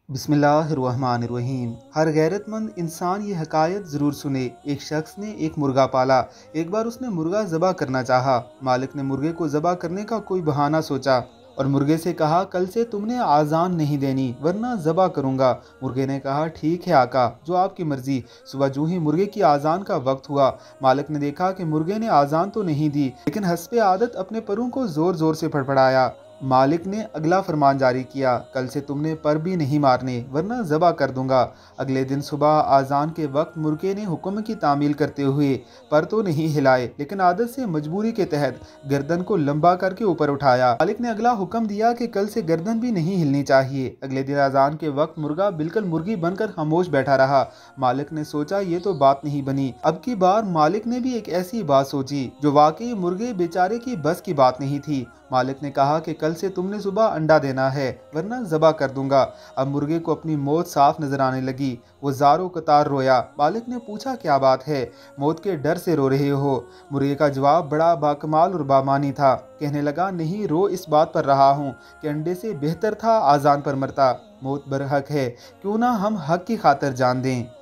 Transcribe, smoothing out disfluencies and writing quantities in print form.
बिस्मिल्लाहिर्रहमानिर्रहीम। हर गैरतमंद इंसान ये हकायत ज़रूर सुने। एक शख्स ने एक मुर्गा पाला। एक बार उसने मुर्गा ज़बह करना चाहा। मालिक ने मुर्गे को ज़बह करने का कोई बहाना सोचा और मुर्गे से कहा, कल से तुमने आज़ान नहीं देनी वरना ज़बह करूँगा। मुर्गे ने कहा, ठीक है आका, जो आपकी मर्ज़ी। सुबह जूँ ही मुर्गे की आज़ान का वक्त हुआ, मालिक ने देखा कि मुर्गे ने आज़ान तो नहीं दी, लेकिन हस्बे आदत अपने परों को ज़ोर ज़ोर से फड़फड़ाया। मालिक ने अगला फरमान जारी किया, कल से तुमने पर भी नहीं मारने वरना ज़बह कर दूंगा। अगले दिन सुबह आज़ान के वक्त मुर्गे ने हुक्म की तामील करते हुए पर तो नहीं हिलाए, लेकिन आदत से मजबूरी के तहत गर्दन को लंबा करके ऊपर उठाया। मालिक ने अगला हुक्म दिया कि कल से गर्दन भी नहीं हिलनी चाहिए। अगले दिन आज़ान के वक्त मुर्गा बिल्कुल मुर्गी बनकर खामोश बैठा रहा। मालिक ने सोचा, ये तो बात नहीं बनी। अब की बार मालिक ने भी एक ऐसी बात सोची जो वाकई मुर्गे बेचारे की बस की बात नहीं थी। मालिक ने कहा कि कल से तुमने सुबह अंडा देना है वरना ज़बह कर दूंगा। अब मुर्गे को अपनी मौत साफ नजर आने लगी। वो ज़ारो कतार रोया। मालिक ने पूछा, क्या बात है, मौत के डर से रो रहे हो? मुर्गे का जवाब बड़ा बाकमाल और बामानी था। कहने लगा, नहीं, रो इस बात पर रहा हूँ कि अंडे से बेहतर था आज़ान पर मरता। मौत बरहक है, क्यों ना हम हक की खातिर जान दें।